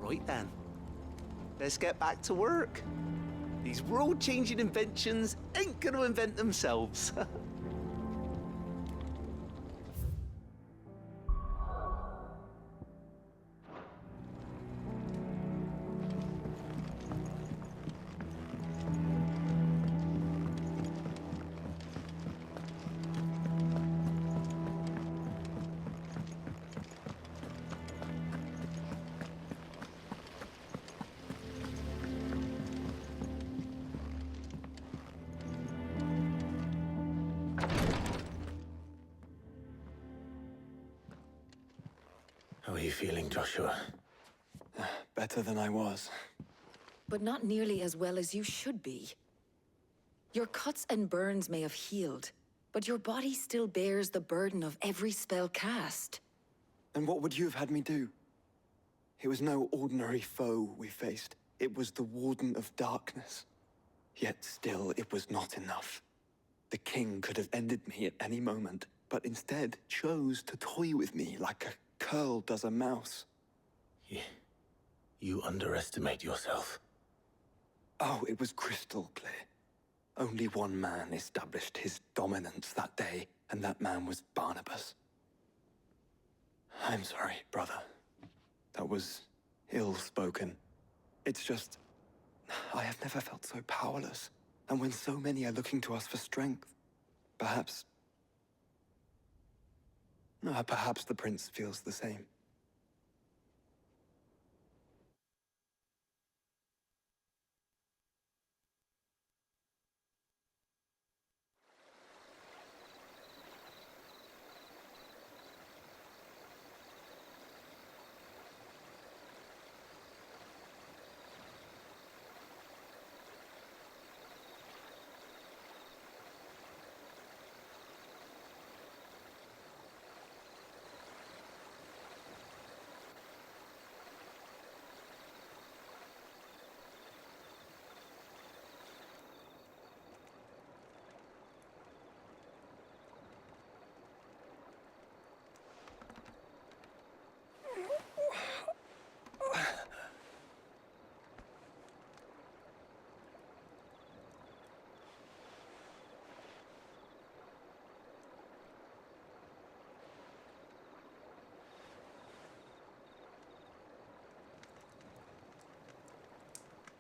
Right then, let's get back to work. These world-changing inventions ain't gonna invent themselves. How are you feeling, Joshua? Better than I was. But not nearly as well as you should be. Your cuts and burns may have healed, but your body still bears the burden of every spell cast. And what would you have had me do? It was no ordinary foe we faced. It was the Warden of Darkness. Yet still, it was not enough. The king could have ended me at any moment, but instead chose to toy with me like a curl does a mouse. You underestimate yourself. Oh, it was crystal clear. Only one man established his dominance that day, and that man was Barnabas. I'm sorry, brother. That was ill-spoken. It's just, I have never felt so powerless. And when so many are looking to us for strength, perhaps the prince feels the same.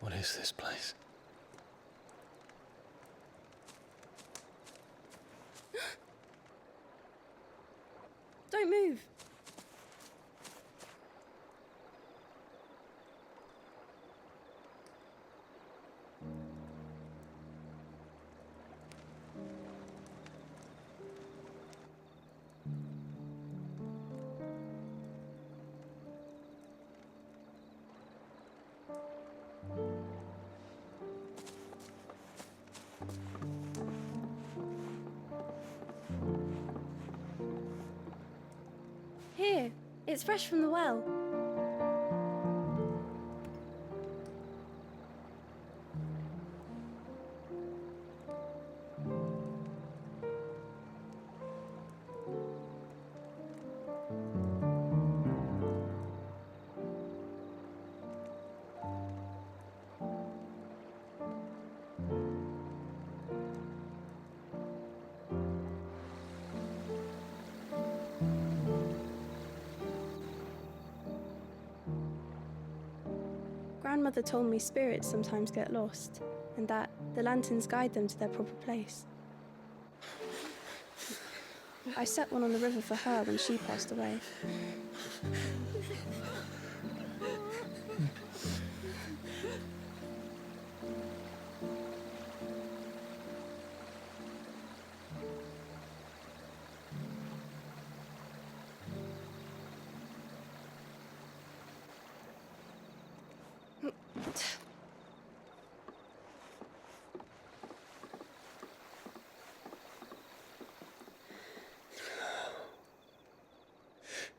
What is this place? Don't move. Here, it's fresh from the well. Grandmother told me spirits sometimes get lost, and that the lanterns guide them to their proper place. I set one on the river for her when she passed away.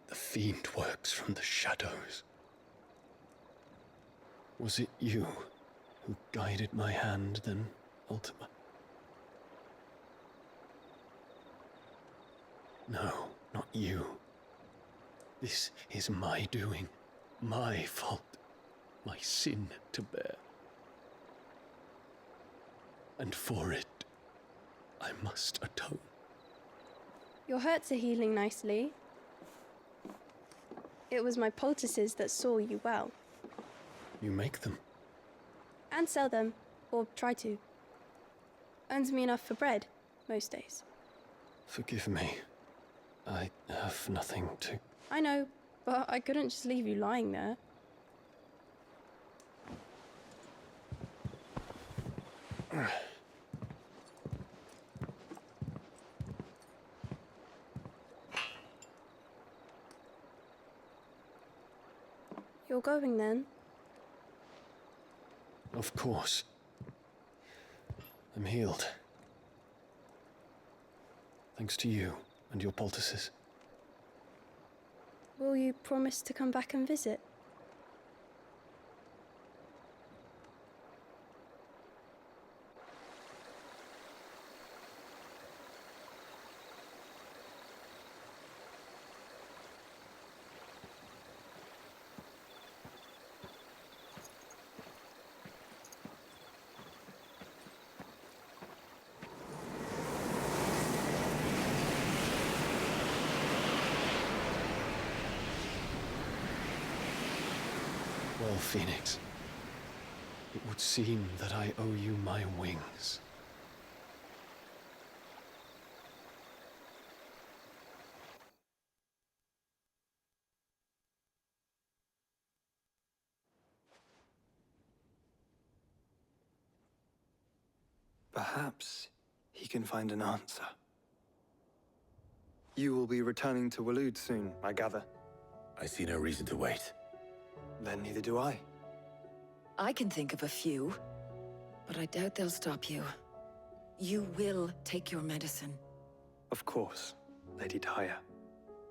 The fiend works from the shadows. Was it you who guided my hand then, Ultima? No, not you. This is my doing, my fault. my sin to bear. And for it, I must atone. Your hurts are healing nicely. It was my poultices that saw you well. You make them. And sell them, or try to. Earns me enough for bread, most days. Forgive me. I have nothing to... I know, but I couldn't just leave you lying there. You're going then? Of course. I'm healed. Thanks to you and your poultices. Will you promise to come back and visit? Well, Phoenix, it would seem that I owe you my wings. Perhaps he can find an answer. You will be returning to Waloed soon, I gather. I see no reason to wait. Then neither do I. I can think of a few, but I doubt they'll stop you. You will take your medicine. Of course, Lady Tyre.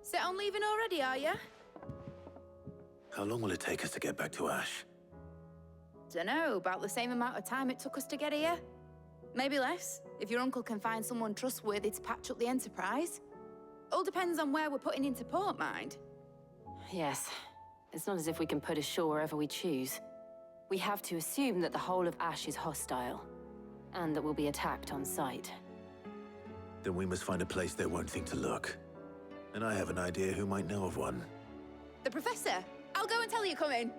Set on leaving already, are you? How long will it take us to get back to Ash? Dunno, about the same amount of time it took us to get here. Maybe less, if your uncle can find someone trustworthy to patch up the Enterprise. All depends on where we're putting into port, mind. Yes. It's not as if we can put ashore wherever we choose. We have to assume that the whole of Ash is hostile, and that we'll be attacked on sight. Then we must find a place they won't think to look. And I have an idea who might know of one. The Professor! I'll go and tell you come in.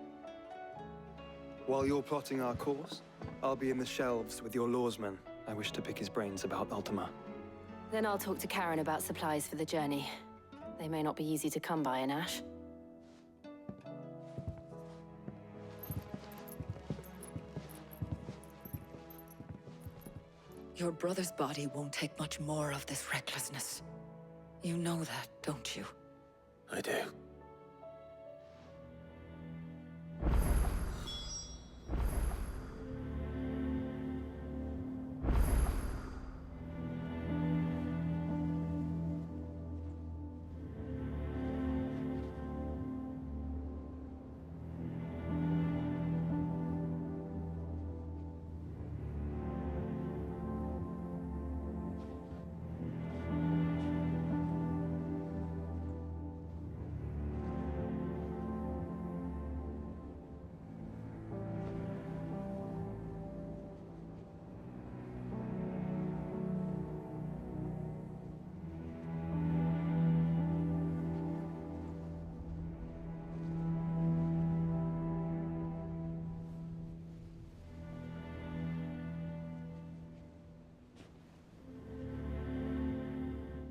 While you're plotting our course, I'll be in the shelves with your lawsman. I wish to pick his brains about Ultima. Then I'll talk to Karen about supplies for the journey. They may not be easy to come by in Ash. Your brother's body won't take much more of this recklessness. You know that, don't you? I do.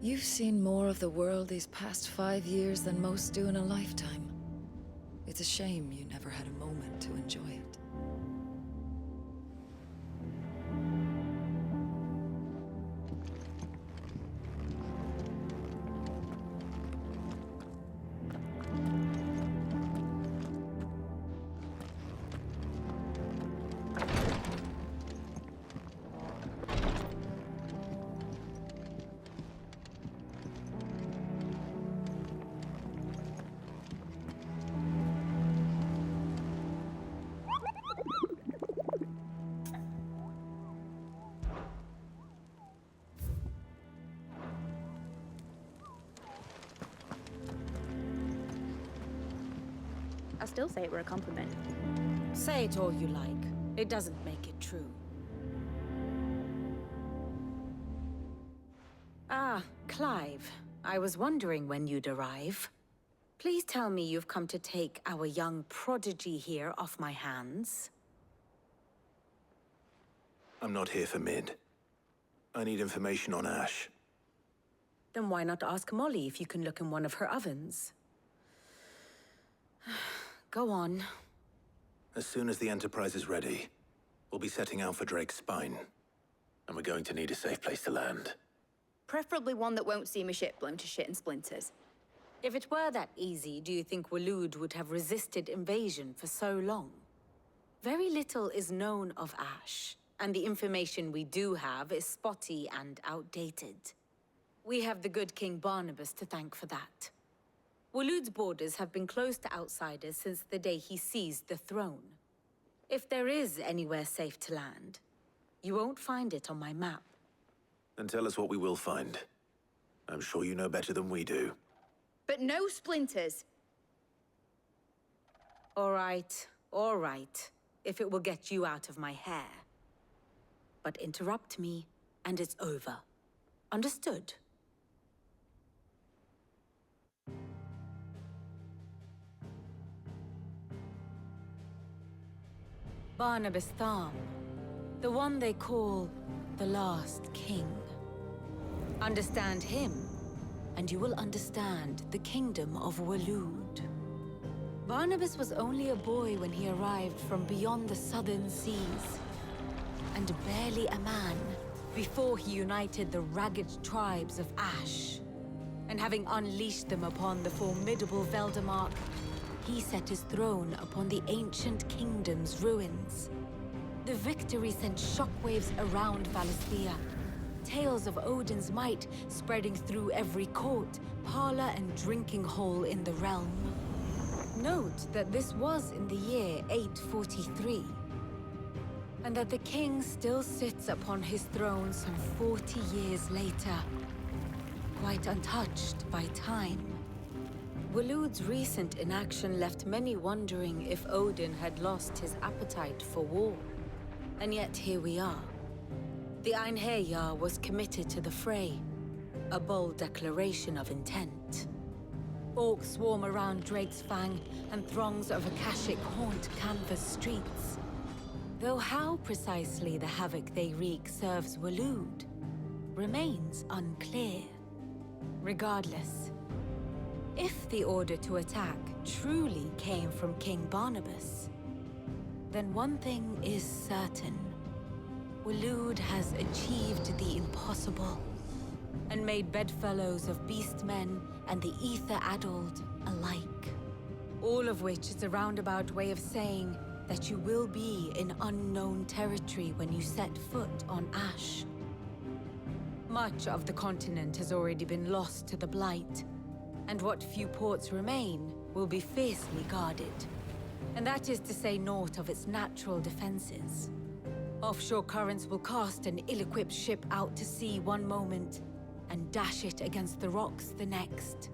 You've seen more of the world these past 5 years than most do in a lifetime. It's a shame you never had a moment to enjoy it. I still say it were a compliment. Say it all you like. It doesn't make it true. Ah, Clive. I was wondering when you'd arrive. Please tell me you've come to take our young prodigy here off my hands. I'm not here for Mid. I need information on Ash. Then why not ask Molly if you can look in one of her ovens? Go on. As soon as the Enterprise is ready, we'll be setting out for Drake's Spine. And we're going to need a safe place to land. Preferably one that won't see my ship blown to shit and splinters. If it were that easy, do you think Waloed would have resisted invasion for so long? Very little is known of Ash, and the information we do have is spotty and outdated. We have the good King Barnabas to thank for that. Waloed's borders have been closed to outsiders since the day he seized the throne. If there is anywhere safe to land, you won't find it on my map. Then tell us what we will find. I'm sure you know better than we do. But no splinters. All right, if it will get you out of my hair. But interrupt me, and it's over. Understood? Barnabas Tharm, the one they call the Last King. Understand him, and you will understand the kingdom of Waloed. Barnabas was only a boy when he arrived from beyond the southern seas, and barely a man before he united the ragged tribes of Ash. And having unleashed them upon the formidable Veldamark, he set his throne upon the ancient kingdom's ruins. The victory sent shockwaves around Valisthea, tales of Odin's might spreading through every court, parlor, and drinking hole in the realm. Note that this was in the year 843, and that the king still sits upon his throne some 40 years later, quite untouched by time. Waloed's recent inaction left many wondering if Odin had lost his appetite for war. And yet here we are. The Einherjar was committed to the fray, a bold declaration of intent. Orcs swarm around Drake's Fang, and throngs of Akashic haunt canvas streets. Though how precisely the havoc they wreak serves Waloed remains unclear. Regardless, if the order to attack truly came from King Barnabas, then one thing is certain. Waloed has achieved the impossible, and made bedfellows of beastmen and the ether-addled alike. All of which is a roundabout way of saying that you will be in unknown territory when you set foot on Ash. Much of the continent has already been lost to the Blight, and what few ports remain will be fiercely guarded. And that is to say naught of its natural defenses. Offshore currents will cast an ill-equipped ship out to sea one moment, and dash it against the rocks the next.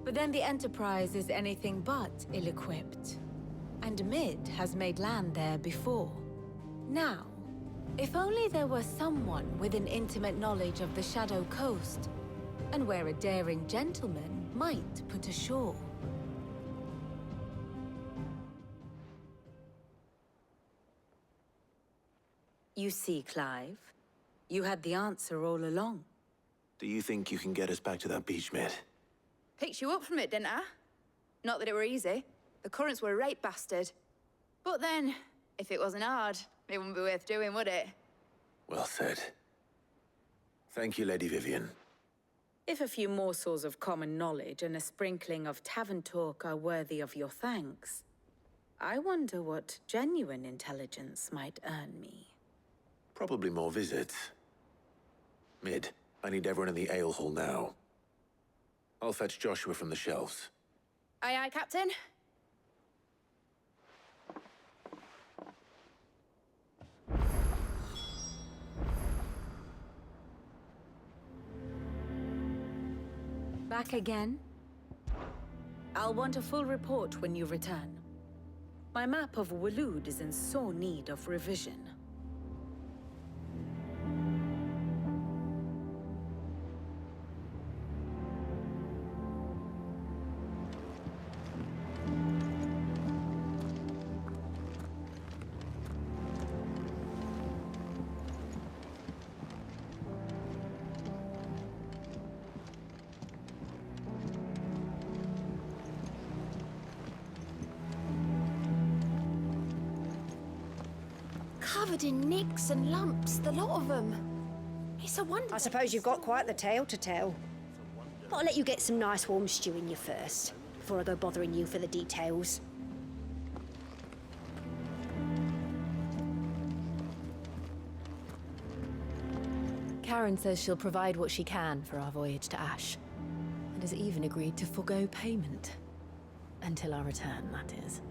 But then the Enterprise is anything but ill-equipped, and Mid has made land there before. Now, if only there were someone with an intimate knowledge of the Shadow Coast, and where a daring gentleman might put ashore. You see, Clive, you had the answer all along. Do you think you can get us back to that beach, Mid? Picked you up from it, didn't I? Not that it were easy. The currents were a right bastard. But then, if it wasn't hard, it wouldn't be worth doing, would it? Well said. Thank you, Lady Vivian. If a few morsels of common knowledge and a sprinkling of tavern talk are worthy of your thanks, I wonder what genuine intelligence might earn me. Probably more visits. Mid, I need everyone in the ale hall now. I'll fetch Joshua from the shelves. Aye, aye, Captain. Back again? I'll want a full report when you return. My map of Waloed is in sore need of revision. Covered in nicks and lumps, the lot of them. It's a wonder. I suppose you've got quite the tale to tell. But I'll let you get some nice warm stew in you first, before I go bothering you for the details. Karen says she'll provide what she can for our voyage to Ash, and has even agreed to forgo payment. Until our return, that is.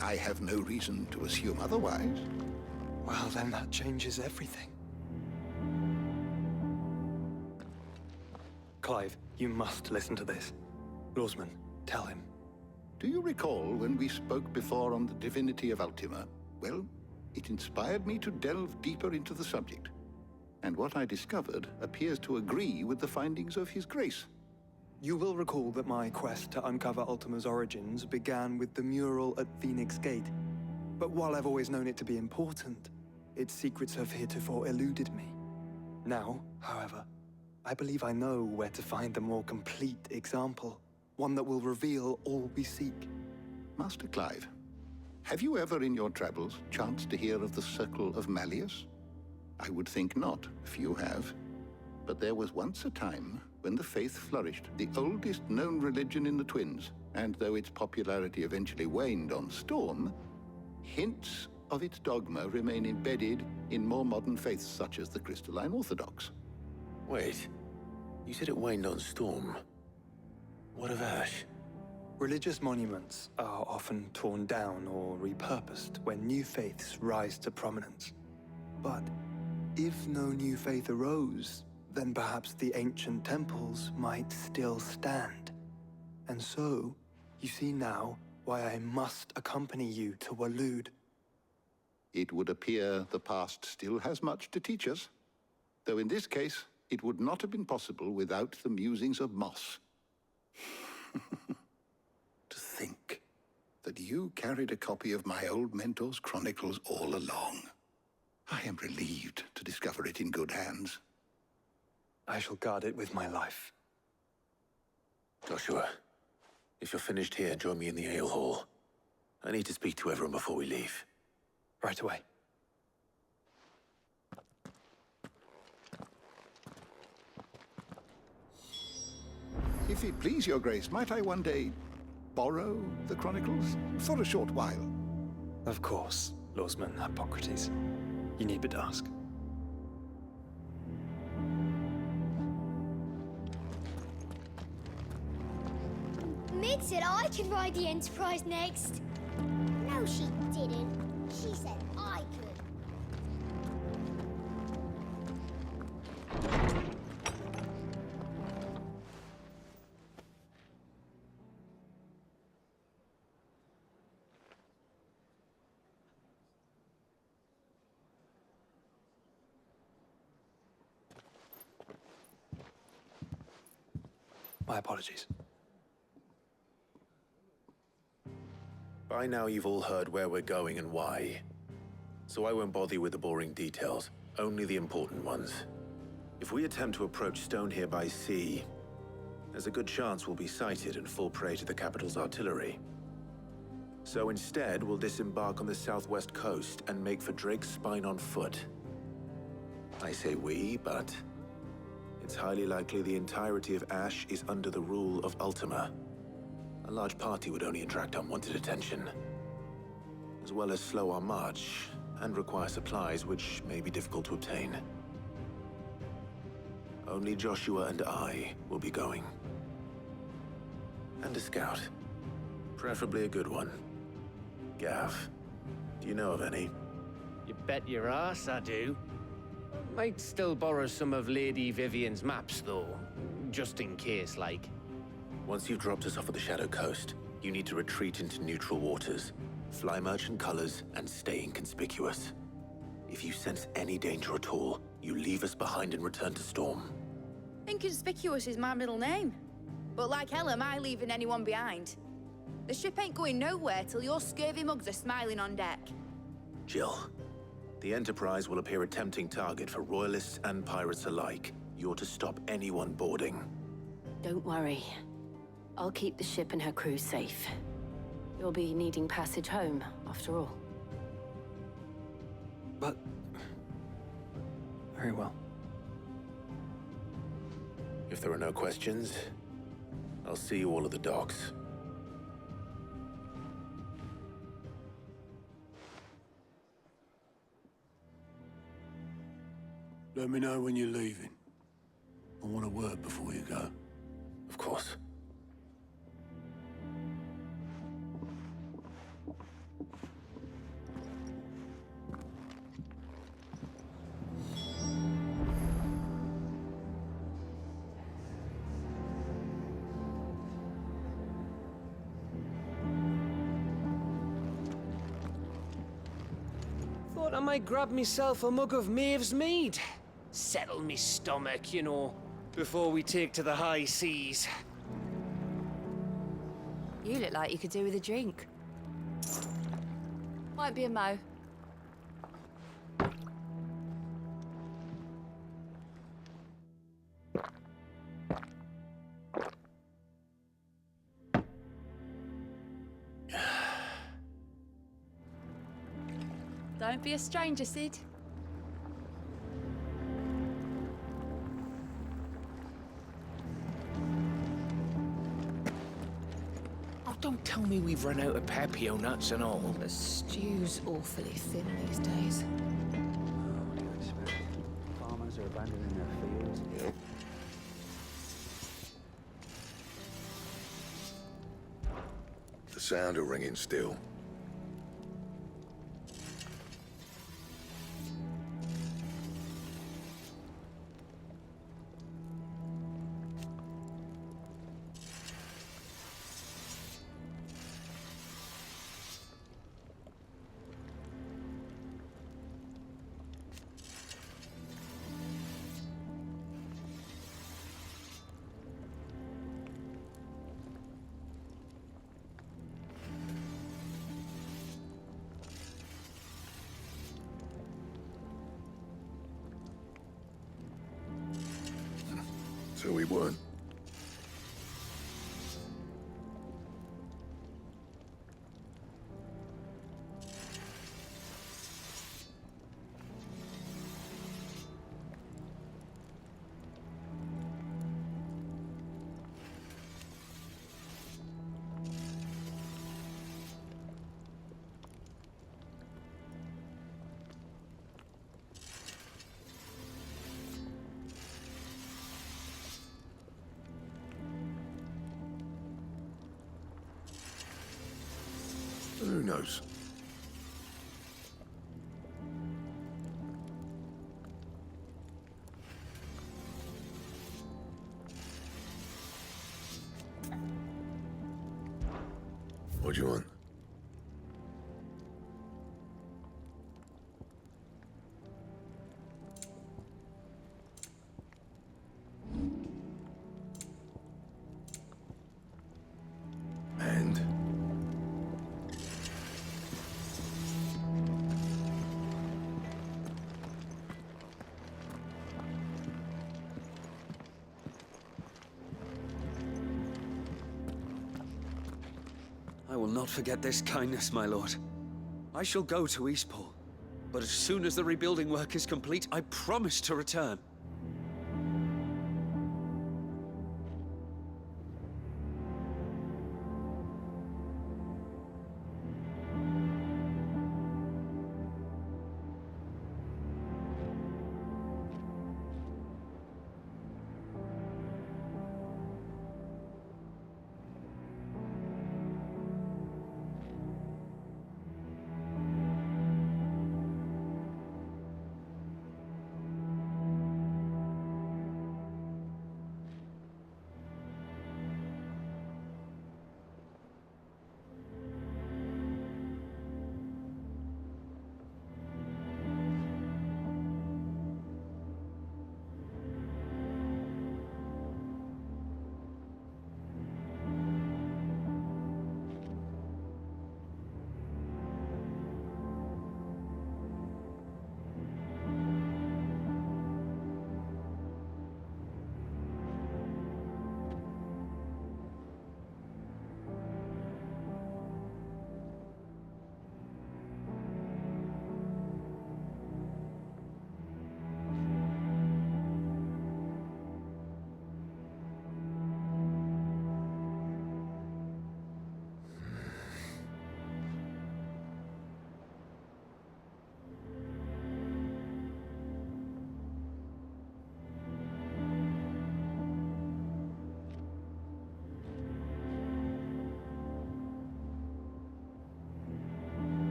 I have no reason to assume otherwise. Well, then that changes everything. Clive, you must listen to this. Lawsman, tell him. Do you recall when we spoke before on the divinity of Ultima? Well, it inspired me to delve deeper into the subject. And what I discovered appears to agree with the findings of His Grace. You will recall that my quest to uncover Ultima's origins began with the mural at Phoenix Gate. But while I've always known it to be important, its secrets have heretofore eluded me. Now, however, I believe I know where to find the more complete example, one that will reveal all we seek. Master Clive, have you ever in your travels chanced to hear of the Circle of Malleus? I would think not, if you have. But there was once a time when the faith flourished, the oldest known religion in the Twins, and though its popularity eventually waned on Storm, hints of its dogma remain embedded in more modern faiths such as the Crystalline Orthodox. Wait, you said it waned on Storm. What of Ash? Religious monuments are often torn down or repurposed when new faiths rise to prominence. But if no new faith arose, then perhaps the ancient temples might still stand. And so, you see now why I must accompany you to Waloed. It would appear the past still has much to teach us, though in this case, it would not have been possible without the musings of Moss. To think that you carried a copy of my old mentor's chronicles all along. I am relieved to discover it in good hands. I shall guard it with my life. Joshua, if you're finished here, join me in the ale hall. I need to speak to everyone before we leave. Right away. If it please your grace, might I one day borrow the chronicles for a short while? Of course, Lawsman Hippocrates. You need but ask. Mid said I could ride the Enterprise next. No, she didn't. She said I could. My apologies. By now you've all heard where we're going and why. So I won't bother you with the boring details, only the important ones. If we attempt to approach Stone here by sea, there's a good chance we'll be sighted and fall prey to the capital's artillery. So instead, we'll disembark on the southwest coast and make for Drake's Spine on foot. I say we, but It's highly likely the entirety of Ash is under the rule of Ultima. A large party would only attract unwanted attention, as well as slow our march and require supplies which may be difficult to obtain. Only Joshua and I will be going. And a scout. Preferably a good one. Gav, do you know of any? You bet your ass I do. Might still borrow some of Lady Vivian's maps, though. Just in case, like. Once you've dropped us off at the Shadow Coast, you need to retreat into neutral waters, fly merchant colors, and stay inconspicuous. If you sense any danger at all, you leave us behind and return to Storm. Inconspicuous is my middle name. But like hell am I leaving anyone behind. The ship ain't going nowhere till your scurvy mugs are smiling on deck. Jill, the Enterprise will appear a tempting target for royalists and pirates alike. You're to stop anyone boarding. Don't worry. I'll keep the ship and her crew safe. You'll be needing passage home, after all. But... very well. If there are no questions, I'll see you all at the docks. Let me know when you're leaving. I want a word before you go. Of course. Thought I might grab myself a mug of Maeve's mead. Settle me stomach, you know, before we take to the high seas. You look like you could do with a drink. Might be a mo. Don't be a stranger, Sid. Oh, don't tell me we've run out of Papio nuts and all. The stew's awfully thin these days. Farmers are abandoning their fields. Yep. The sound of ringing still. So we won. Who knows? What do you want? And? I will not forget this kindness, my lord. I shall go to Eastport, but as soon as the rebuilding work is complete, I promise to return.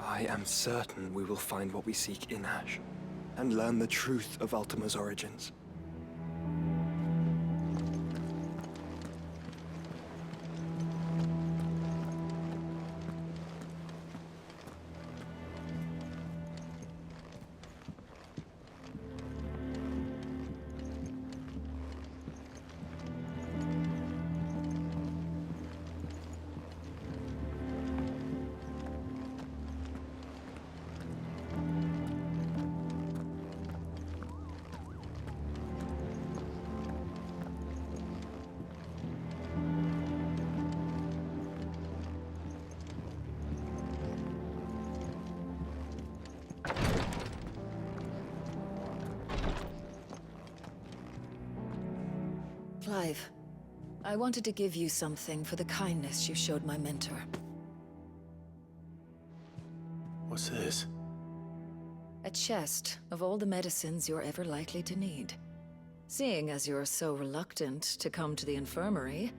I am certain we will find what we seek in Ash, and learn the truth of Ultima's origins. Clive, I wanted to give you something for the kindness you showed my mentor. What's this? A chest of all the medicines you're ever likely to need. Seeing as you're so reluctant to come to the infirmary,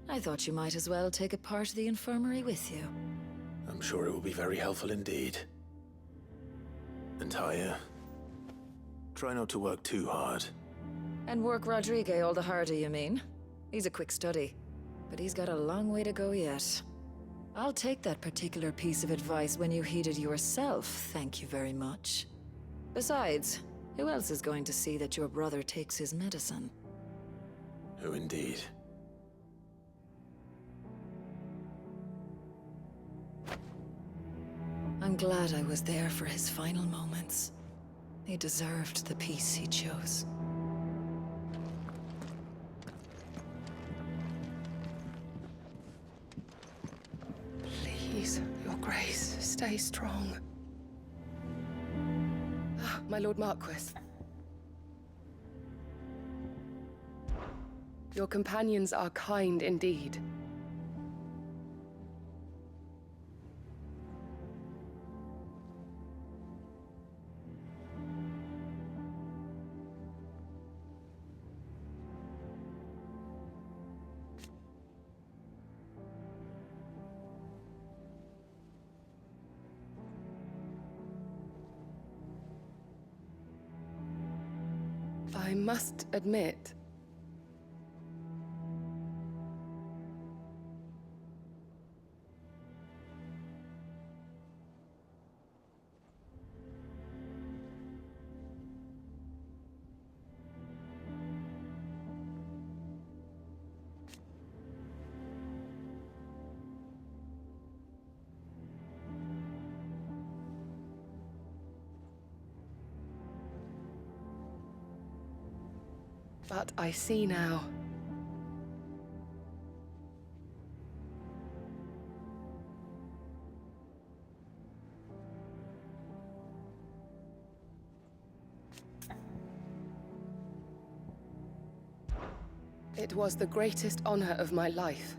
I thought you might as well take a part of the infirmary with you. I'm sure it will be very helpful indeed. And Taya, try not to work too hard. And work Rodrigue all the harder, you mean? He's a quick study, but he's got a long way to go yet. I'll take that particular piece of advice when you heed it yourself, thank you very much. Besides, who else is going to see that your brother takes his medicine? Who indeed? I'm glad I was there for his final moments. He deserved the peace he chose. Please, Your Grace, stay strong. My Lord Marquis. Your companions are kind indeed. I must admit, but I see now. It was the greatest honor of my life.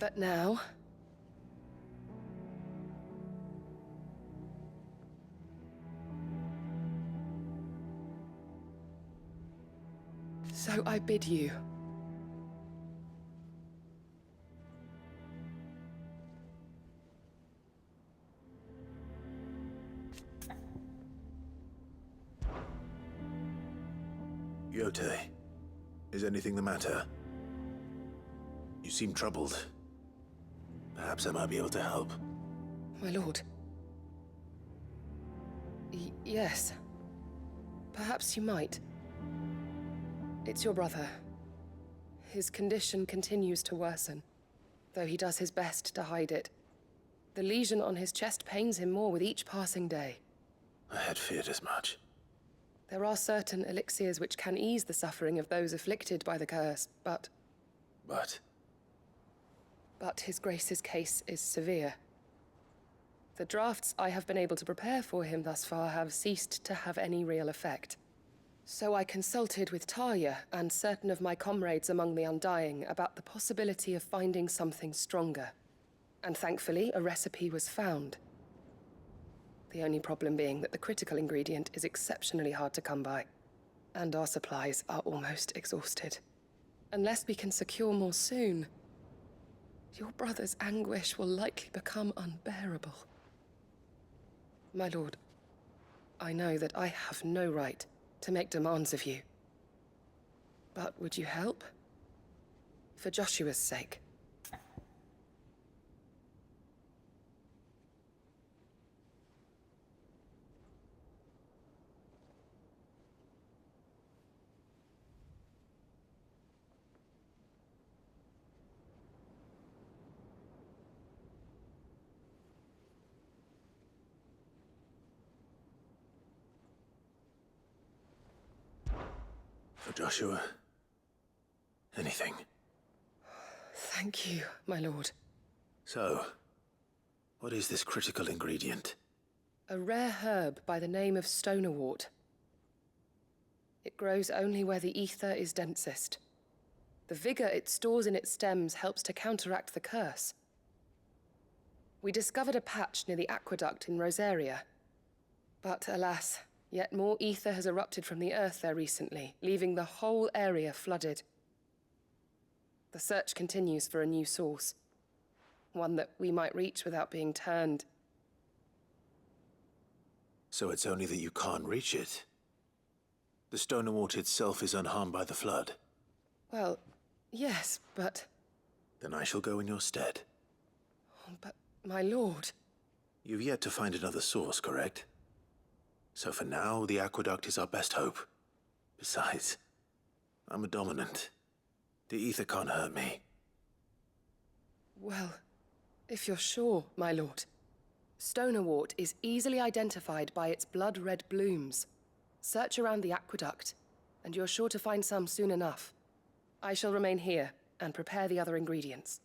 But now... So I bid you. Yote, is anything the matter? You seem troubled. Perhaps I might be able to help. My lord. Yes. Perhaps you might. It's your brother. His condition continues to worsen, though he does his best to hide it. The lesion on his chest pains him more with each passing day. I had feared as much. There are certain elixirs which can ease the suffering of those afflicted by the curse, but... But His Grace's case is severe. The drafts I have been able to prepare for him thus far have ceased to have any real effect. So I consulted with Talia and certain of my comrades among the Undying about the possibility of finding something stronger. And thankfully, a recipe was found. The only problem being that the critical ingredient is exceptionally hard to come by, and our supplies are almost exhausted. Unless we can secure more soon, your brother's anguish will likely become unbearable. My lord, I know that I have no right to make demands of you. But would you help? For Joshua's sake. For Joshua, anything. Thank you, my lord. So, what is this critical ingredient? A rare herb by the name of stonerwort. It grows only where the ether is densest. The vigor it stores in its stems helps to counteract the curse. We discovered a patch near the aqueduct in Rosaria. But alas, yet more ether has erupted from the earth there recently, leaving the whole area flooded. The search continues for a new source. One that we might reach without being turned. So it's only that you can't reach it? The Stonerwort itself is unharmed by the flood? Well, yes, but... Then I shall go in your stead. But, my lord... You've yet to find another source, correct? So for now, the aqueduct is our best hope. Besides, I'm a dominant. The ether can't hurt me. Well, if you're sure, my lord. Stonerwort is easily identified by its blood-red blooms. Search around the aqueduct, and you're sure to find some soon enough. I shall remain here and prepare the other ingredients.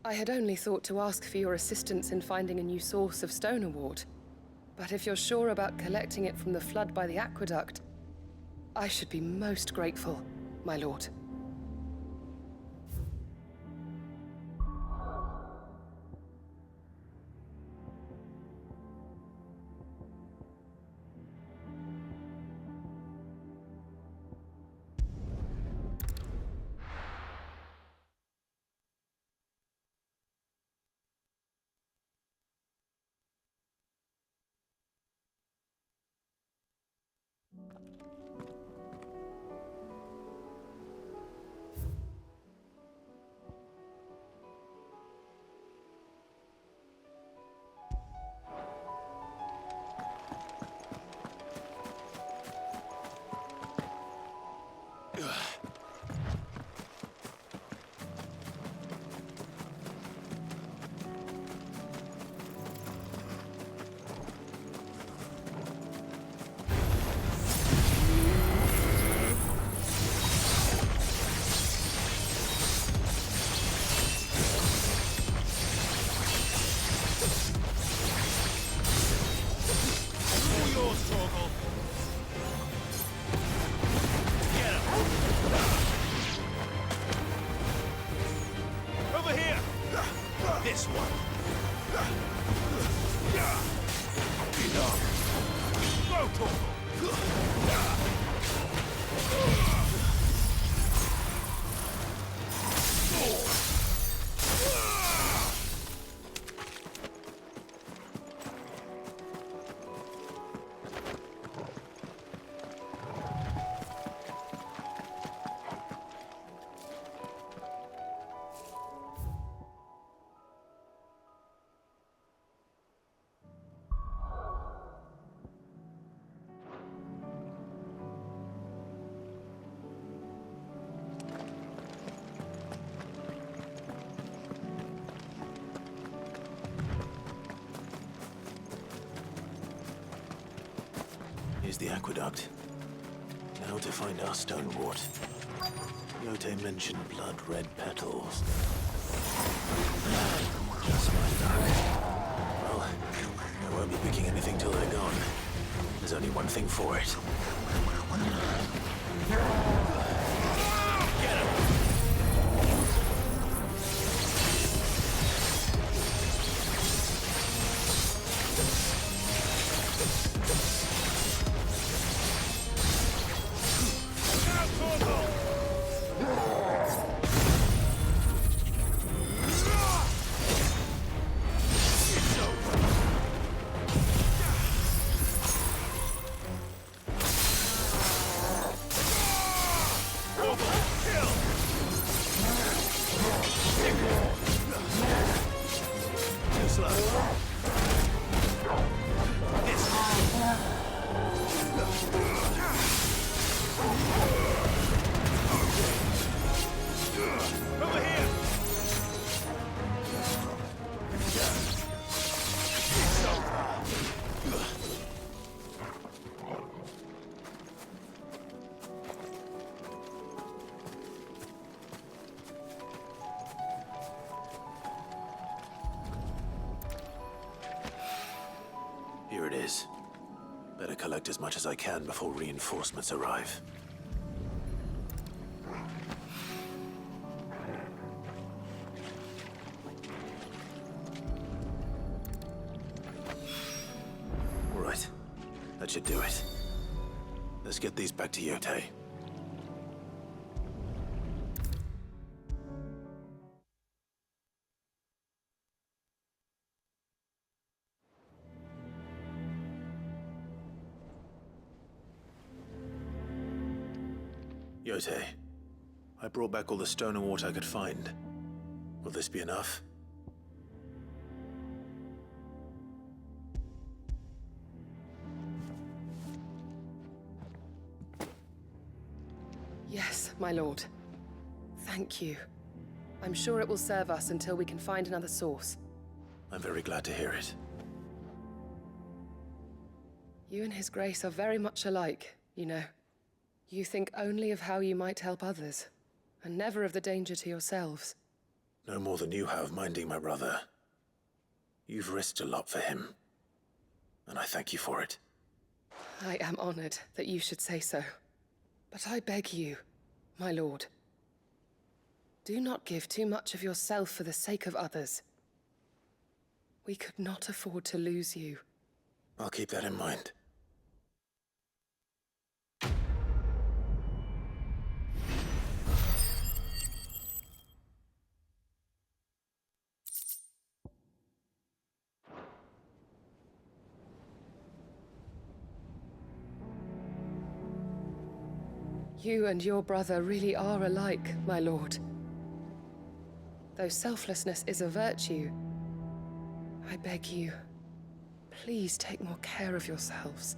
I had only thought to ask for your assistance in finding a new source of stonerwort. But if you're sure about collecting it from the flood by the aqueduct, I should be most grateful, my lord. Here's the aqueduct. Now to find our stonewort. Yote mentioned blood-red petals. Just my luck. Well, I won't be picking anything till they're gone. There's only one thing for it. Get him! Here it is. Better collect as much as I can before reinforcements arrive. All right. That should do it. Let's get these back to Yote. Yote, I brought back all the stone and water I could find. Will this be enough? Yes, my lord. Thank you. I'm sure it will serve us until we can find another source. I'm very glad to hear it. You and His Grace are very much alike, you know. You think only of how you might help others, and never of the danger to yourselves. No more than you have minding my brother. You've risked a lot for him, and I thank you for it. I am honored that you should say so. But I beg you, my lord, do not give too much of yourself for the sake of others. We could not afford to lose you. I'll keep that in mind. You and your brother really are alike, my lord. Though selflessness is a virtue, I beg you, please take more care of yourselves.